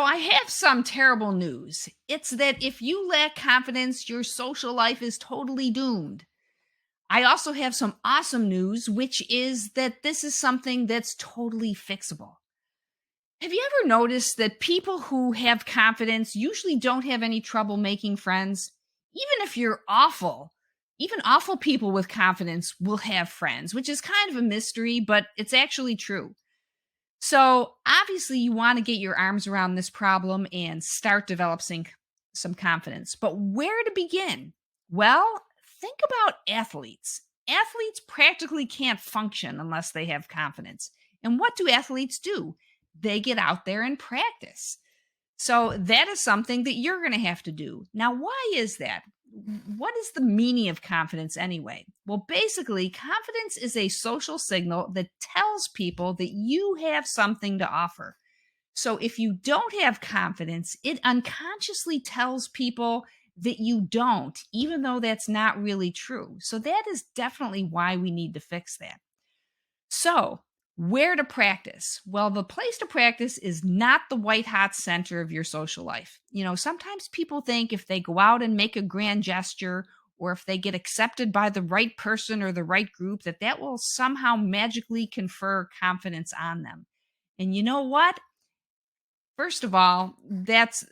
So I have some terrible news. It's that if you lack confidence, your social life is totally doomed. I also have some awesome news, which is that this is something that's totally fixable. Have you ever noticed that people who have confidence usually don't have any trouble making friends? Even if you're awful, even awful people with confidence will have friends, which is kind of a mystery, but it's actually true. So, obviously, you want to get your arms around this problem and start developing some confidence. But where to begin? Well, think about athletes. Athletes practically can't function unless they have confidence. And what do athletes do? They get out there and practice. So that is something that you're going to have to do. Now, why is that? What is the meaning of confidence anyway? Well, basically, confidence is a social signal that tells people that you have something to offer. So if you don't have confidence, it unconsciously tells people that you don't, even though that's not really true. So that is definitely why we need to fix that. So, where to practice? Well, the place to practice is not the white hot center of your social life. Sometimes people think if they go out and make a grand gesture or if they get accepted by the right person or the right group, that will somehow magically confer confidence on them. And you know what? First of all, that's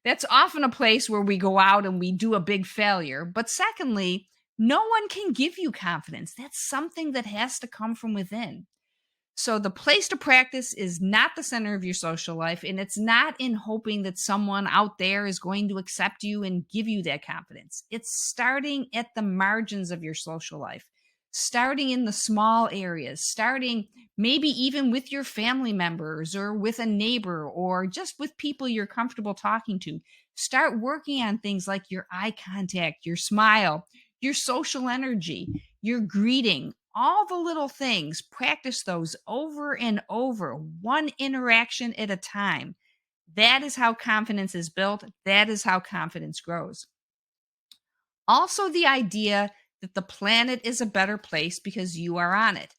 that's often a place where we go out and we do a big failure. But secondly, no one can give you confidence. That's something that has to come from within. So the place to practice is not the center of your social life, and it's not in hoping that someone out there is going to accept you and give you that confidence. It's starting at the margins of your social life, starting in the small areas, starting maybe even with your family members or with a neighbor or just with people you're comfortable talking to. Start working on things like your eye contact, your smile, your social energy, your greeting, all the little things. Practice those over and over, one interaction at a time. That is how confidence is built. That is how confidence grows. Also, the idea that the planet is a better place because you are on it.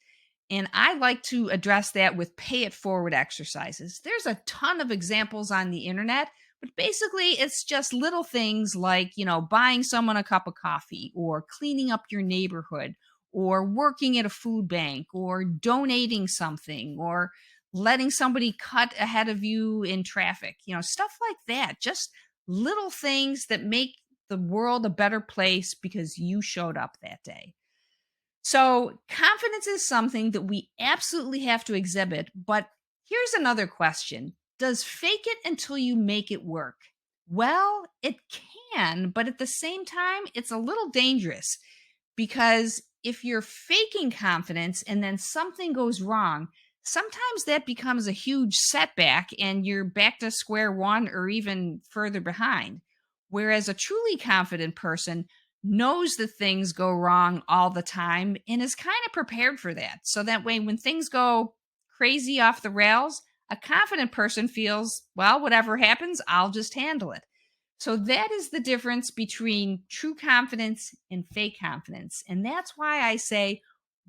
And I like to address that with pay it forward exercises. There's a ton of examples on the internet, but basically it's just little things like, buying someone a cup of coffee or cleaning up your neighborhood or working at a food bank or donating something or letting somebody cut ahead of you in traffic, stuff like that. Just little things that make the world a better place because you showed up that day. So, confidence is something that we absolutely have to exhibit. But here's another question. Does fake it until you make it work? Well, it can, but at the same time, it's a little dangerous because if you're faking confidence and then something goes wrong, sometimes that becomes a huge setback and you're back to square one or even further behind. Whereas a truly confident person knows that things go wrong all the time and is kind of prepared for that. So that way, when things go crazy off the rails, a confident person feels, well, whatever happens, I'll just handle it. So that is the difference between true confidence and fake confidence. And that's why I say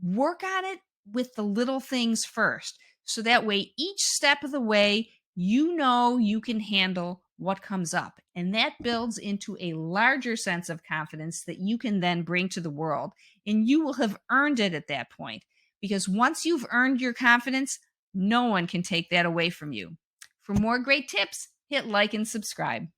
work on it with the little things first. So that way, each step of the way, you can handle what comes up. And that builds into a larger sense of confidence that you can then bring to the world. And you will have earned it at that point. Because once you've earned your confidence, no one can take that away from you. For more great tips, hit like and subscribe.